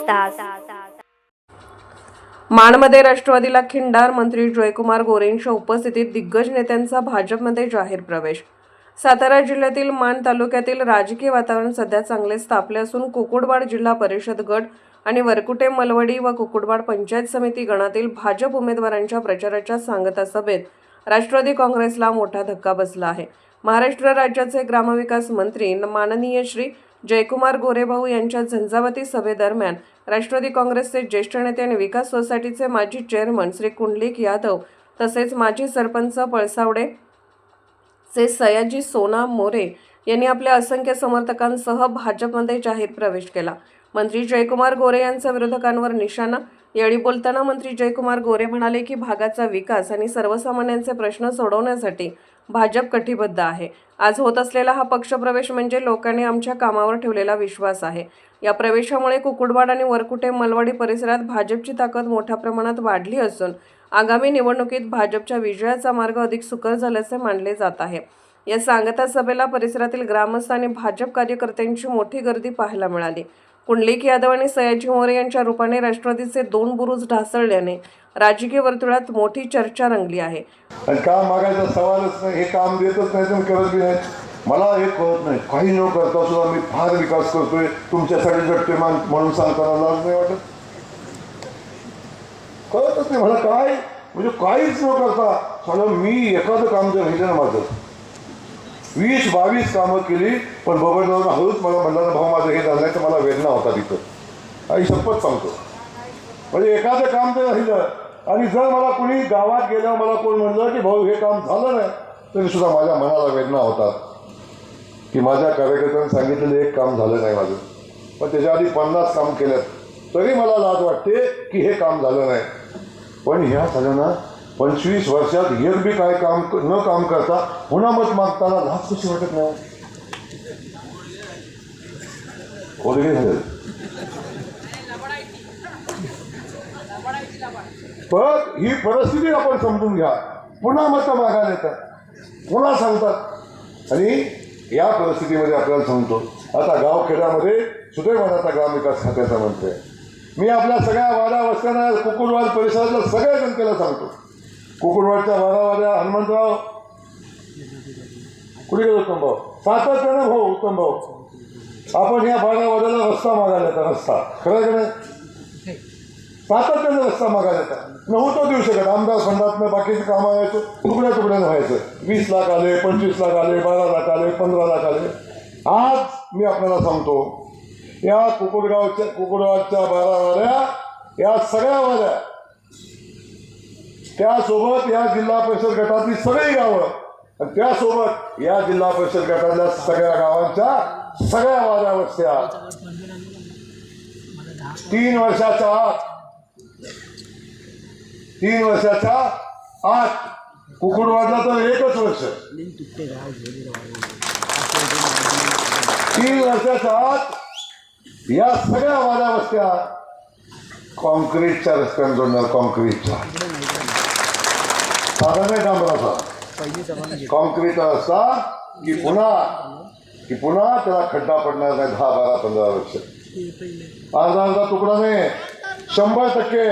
तास। माणमध्ये राष्ट्रवादीला खिंडार, मंत्री जयकुमार गोरेंच्या उपस्थितीत दिग्गज नेत्यांचा भाजपमध्ये जाहीर प्रवेश। सातारा जिल्ह्यातील माण तालुक्यातील राजकीय वातावरण सध्या चांगलेच तापले असून कुकुडवाड जिल्हा परिषद गट आणि वरकुटे मलवडी व कुकुडवाड पंचायत समिती गणातील भाजप उमेदवारांच्या प्रचाराच्या सांगता सभेत राष्ट्रवादी काँग्रेसला मोठा धक्का बसला आहे। महाराष्ट्र राज्याचे ग्रामविकास मंत्री माननीय श्री जयकुमार गोरेभाऊ यांच्या झंझावाती सभेदरम्यान राष्ट्रवादी काँग्रेसचे ज्येष्ठ नेते आणि विकास सोसायटीचे माजी चेअरमन श्री कुंडलिक यादव तसेच माजी सरपंच पळसावडे चे सयाजी सोना मोरे यांनी आपल्या असंख्य समर्थकांसह भाजपमध्ये जाहीर प्रवेश केला। मंत्री जयकुमार गोरे यांच्या विरोधकांवर निशाणा। यावेळी बोलताना मंत्री जयकुमार गोरे म्हणाले की भागाचा विकास आणि सर्वसामान्यांचे प्रश्न सोडवण्यासाठी भाजप कटिबद्ध आहे। आज होत असलेला हा पक्षप्रवेश म्हणजे लोकांनी आमच्या कामावर ठेवलेला विश्वास आहे। या प्रवेशामुळे कुकुडवाड आणि वरकुटे मलवडी परिसरात भाजपची ताकद मोठ्या प्रमाणात वाढली असून आगामी निवडणुकीत भाजपच्या विजयाचा मार्ग अधिक सुकर झाल्याचे मानले जात आहे। या सांगता सभेला परिसरातील ग्रामस्थ आणि भाजप कार्यकर्त्यांची मोठी गर्दी पाहायला मिळाली। कुंडलिक यादव आणि सयाजी मोरे यांच्या रूपाने राष्ट्रवादीचे 2 बुरुज ढासळल्याने राजकीय वर्तुळात मोठी चर्चा रंगली आहे। काम मागायचा सवालच नाही, हे काम देतच नाही तर करत बी नाही। मला हे कळत नाही, काही न करता सुद्धा मी फार विकास करतोय, तुमच्यासाठी झटते म्हणून सांगताना लाज नाही वाटत? कळतच नाही मला काय, म्हणजे काहीच न करता सगळं मी एखादं काम जर राहिलं ना माझं 20-22 कामं केली, पण बबनराव हळूच मला म्हणला ना भाऊ माझं हे झालं नाही तर मला वेदना होता तिथं। आई शपथ सांगतो, म्हणजे एखादं काम जर राहिलं आणि जर मला कुणी गावात गेल्यावर मला कोण म्हणलं की भाऊ हे काम झालं नाही तरी सुद्धा माझ्या मनाला वेदना होतात की माझ्या कार्यकर्त्यांनी सांगितलेलं एक काम झालं नाही माझं, पण त्याच्या आधी 50 काम केल्यात तरी मला लाज वाटते की हे काम झालं नाही। पण ह्या सगळ्यांना 25 वर्षात एक बी काय काम न काम करता पुन्हा मत मागताना लाज कशी वाटत नाही? कोणी झालं पण ही परिस्थिती आपण समजून घ्या। पुन्हा मतं मागायला येतात, पुन्हा सांगतात आणि या परिस्थितीमध्ये आपल्याला सांगतो आता गावखेड्यामध्ये सुदैवानाचा ग्रामविकास खात्याचा मंत्री आहे। मी आपल्या सगळ्या वाड्या वस्त्यांना कुकुडवाड परिसरातल्या सगळ्या जनतेला सांगतो, कुकुडवाडच्या वाड्या हनुमंतराव कुठे गेलो उत्तम भाऊ, सातत्यानं भाऊ उत्तम भाऊ आपण या वाड्याला रस्ता मागायला येतात, रस्ता खरं का नाही? सातत्यानं रस्ता मागायला येतात, नव्हतं देऊ शकत आमदार फंडातनं बाकीचे कामं व्हायचं, तुकड्यानं व्हायचं। 20 लाख आले, 25 लाख आले, 12 लाख आले, 15 लाख आले। आज मी आपल्याला सांगतो या कुकुडवाडच्या 12 वाड्या, या सगळ्या वाड्या, त्यासोबत या जिल्हा परिषद गटातली सगळी गावं आणि त्यासोबत या जिल्हा परिषद गटातल्या सगळ्या गावांच्या सगळ्या वाड्या वस्त्या 3 वर्षाच्या आत कुकुडवाडला तर 1च वर्ष, 3 वर्षाच्या आत या सगळ्या वाड्या वस्त्या कॉन्क्रीटच्या रस्त्याने जोडणार, कॉन्क्रीटच्या साधारण डांबराचा कॉन्क्रीटचा रस्ता की पुन्हा त्याला खड्डा पडणार नाही 10, 12, 15 वर्ष। अर्धा तुकडा नाही 100%